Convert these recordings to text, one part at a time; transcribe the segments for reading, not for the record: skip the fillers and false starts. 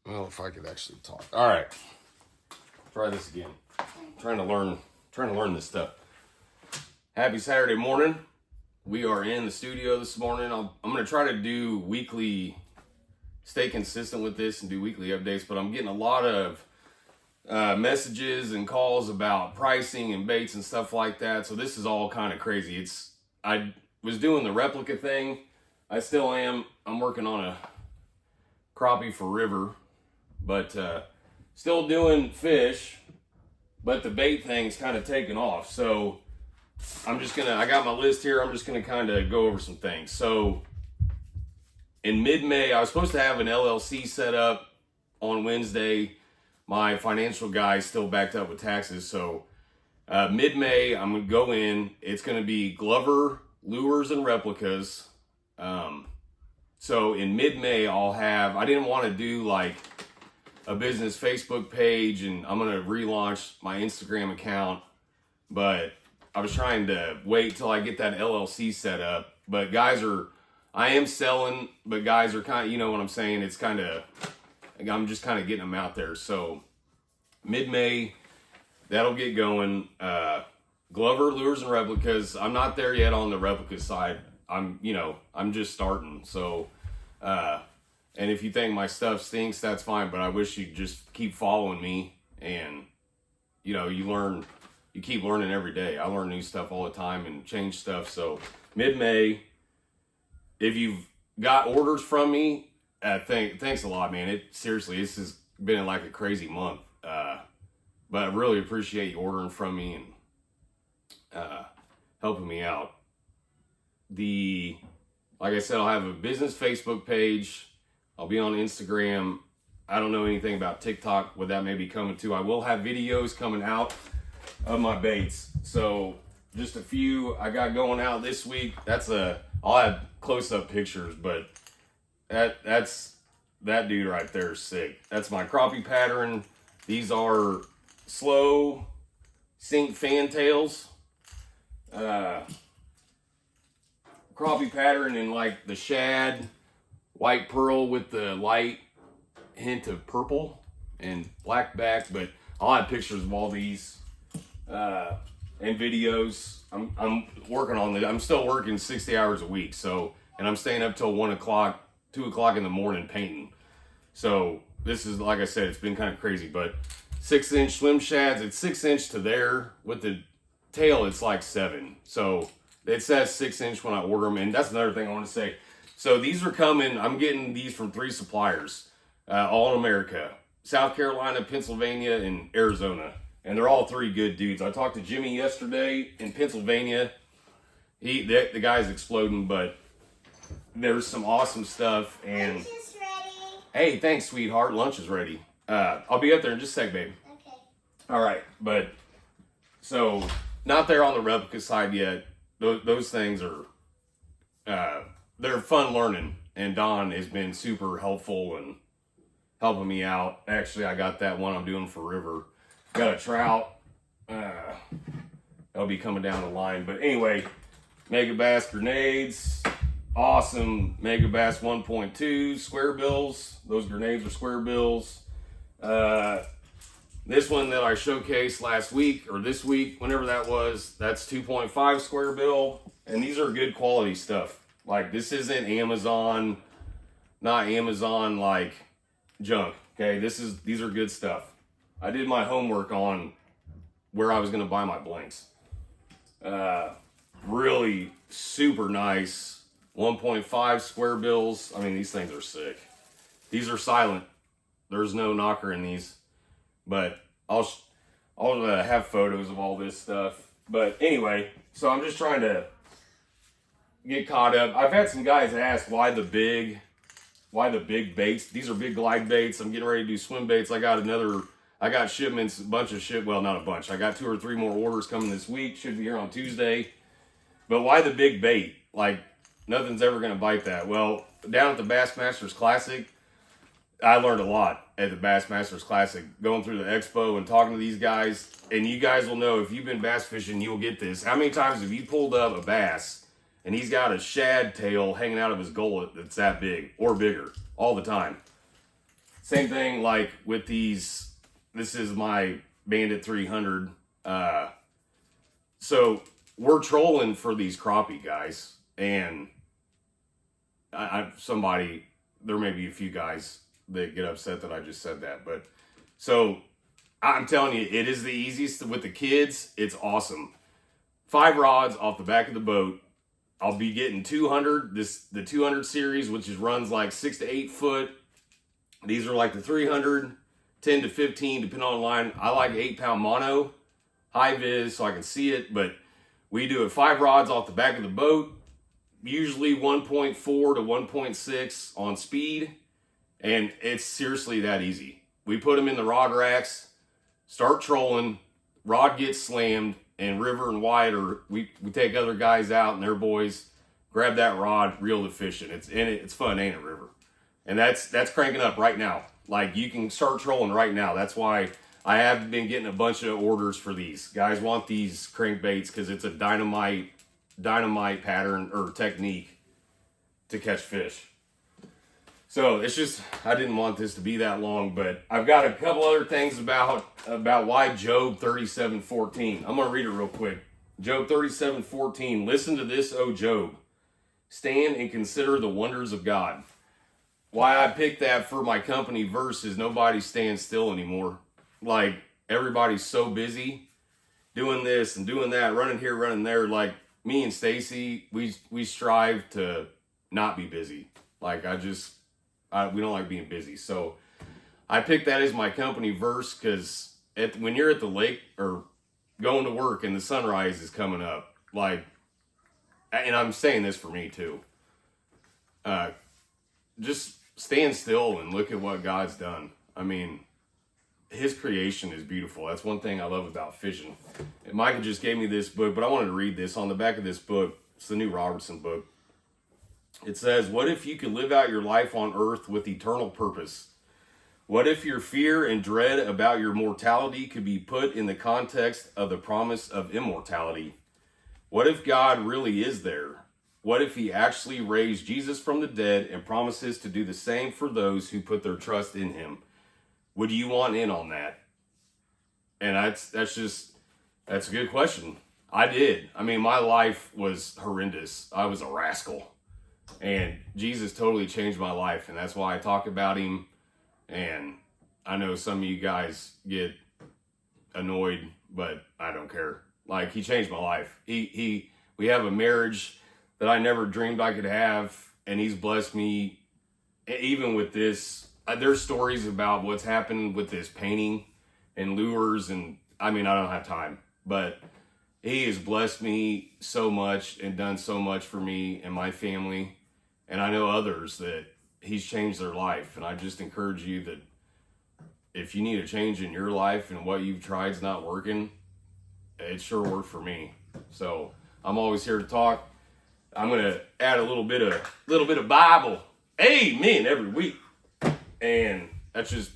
Well, if I could actually talk. All right. Try this again. Trying to learn this stuff. Happy Saturday morning. We are in the studio this morning. I'm going to try to do weekly, stay consistent with this and do weekly updates, but I'm getting a lot of messages and calls about pricing and baits and stuff like that. So this is all kind of crazy. I was doing the replica thing. I still am. I'm working on a crappie for river, but still doing fish, but the bait thing's kind of taken off. So I got my list here. I'm just gonna kind of go over some things. So in mid-May, I was supposed to have an LLC set up on Wednesday. My financial guy's still backed up with taxes. So mid-May, I'm gonna go in. It's gonna be Glover Lures and Replicas. So in mid-May, I didn't want to do like a business Facebook page, and I'm going to relaunch my Instagram account, but I was trying to wait till I get that LLC set up. But I am selling, but guys are kind of, you know what I'm saying? It's kind of, I'm just kind of getting them out there. So mid-May, that'll get going. Glover Lures and Replicas. I'm not there yet on the replica side. I'm just starting. So, and if you think my stuff stinks, that's fine, but I wish you'd just keep following me, and, you keep learning every day. I learn new stuff all the time and change stuff. So mid-May, if you've got orders from me, thanks a lot, man. Seriously, this has been like a crazy month. But I really appreciate you ordering from me and, helping me out. Like I said, I'll have a business Facebook page. I'll be on Instagram. I don't know anything about TikTok, what that may be coming to. I will have videos coming out of my baits. So just a few I got going out this week. I'll have close-up pictures, but that dude right there is sick. That's my crappie pattern. These are slow sink fantails. Crappie pattern in like the shad, white pearl with the light hint of purple and black back. But I'll have pictures of all these and videos. I'm working on it. I'm still working 60 hours a week. And I'm staying up till 1 o'clock, 2 o'clock in the morning painting. So this is, like I said, it's been kind of crazy. But 6-inch swim shads, it's 6-inch to there. With the tail, it's like 7. So it says 6-inch when I order them. And that's another thing I want to say. So these are coming. I'm getting these from 3 suppliers, all in America: South Carolina, Pennsylvania, and Arizona. And they're all 3 good dudes. I talked to Jimmy yesterday in Pennsylvania. The guy's exploding, but there's some awesome stuff. And lunch is ready. Hey, thanks, sweetheart. Lunch is ready. I'll be up there in just a sec, babe. Okay. All right, but so not there on the replica side yet. Those things are they're fun learning, and Don has been super helpful and helping me out. Actually, I got that one I'm doing for river. Got a trout. That'll be coming down the line. But anyway, Megabass grenades. Awesome Megabass 1.2 square bills. Those grenades are square bills. This one that I showcased last week, or this week, whenever that was, that's 2.5 square bill. And these are good quality stuff. Like, this isn't Amazon, not Amazon like junk. Okay, these are good stuff. I did my homework on where I was going to buy my blanks. Really super nice 1.5 square bills. I mean, these things are sick. These are silent. There's no knocker in these. But I'll have photos of all this stuff. But anyway, so I'm just trying to get caught up. I've had some guys ask why the big baits. These are big glide baits. I'm getting ready to do swim baits. I got shipments, well, not a bunch. I got 2 or 3 more orders coming this week. Should be here on Tuesday. But why the big bait? Like, nothing's ever going to bite that. Well, down at the Bassmasters Classic, I learned a lot at the Bassmasters Classic, going through the expo and talking to these guys. And you guys will know, if you've been bass fishing, you'll get this. How many times have you pulled up a bass and he's got a shad tail hanging out of his gullet that's that big or bigger all the time? Same thing like with these. This is my Bandit 300. So we're trolling for these crappie, guys, and there may be a few guys that get upset that I just said that, but so I'm telling you, it is the easiest with the kids. It's awesome. 5 rods off the back of the boat. I'll be getting 200, the 200 series, which runs like 6 to 8 foot. These are like the 300, 10 to 15, depending on the line. I like 8-pound mono, high vis, so I can see it, but we do it 5 rods off the back of the boat, usually 1.4 to 1.6 on speed, and it's seriously that easy. We put them in the rod racks, start trolling, rod gets slammed, and River and Wyatt we take other guys out and their boys, grab that rod, reel the fish in. It's fun, ain't it, River? And that's cranking up right now. Like, you can start trolling right now. That's why I have been getting a bunch of orders for these. Guys want these crankbaits because it's a dynamite pattern or technique to catch fish. So it's just, I didn't want this to be that long, but I've got a couple other things about why Job 37:14. I'm going to read it real quick. Job 37:14. Listen to this, O Job. Stand and consider the wonders of God. Why I picked that for my company verse is nobody stands still anymore. Like, everybody's so busy doing this and doing that, running here, running there. Like, me and Stacy, we strive to not be busy. Like, we don't like being busy. So I picked that as my company verse because when you're at the lake or going to work and the sunrise is coming up, like, and I'm saying this for me too, just stand still and look at what God's done. I mean, his creation is beautiful. That's one thing I love about fishing. And Micah just gave me this book, but I wanted to read this. On the back of this book, it's the new Robertson book. It says, what if you could live out your life on earth with eternal purpose? What if your fear and dread about your mortality could be put in the context of the promise of immortality? What if God really is there? What if he actually raised Jesus from the dead and promises to do the same for those who put their trust in him? Would you want in on that? And that's a good question. I did. I mean, my life was horrendous. I was a rascal. And Jesus totally changed my life. And that's why I talk about him. And I know some of you guys get annoyed, but I don't care. Like, he changed my life. We have a marriage that I never dreamed I could have. And he's blessed me. Even with this, there's stories about what's happened with this painting and lures. And I mean, I don't have time, but he has blessed me so much and done so much for me and my family. And I know others that he's changed their life. And I just encourage you that if you need a change in your life and what you've tried is not working, it sure worked for me. So I'm always here to talk. I'm going to add a little bit of Bible, amen, every week. And that's just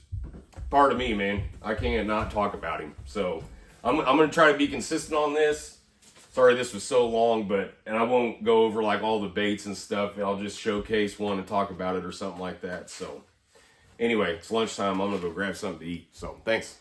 part of me, man. I can't not talk about him. So I'm going to try to be consistent on this. Sorry this was so long, and I won't go over like all the baits and stuff. I'll just showcase one and talk about it or something like that. So anyway, it's lunchtime. I'm going to go grab something to eat. So thanks.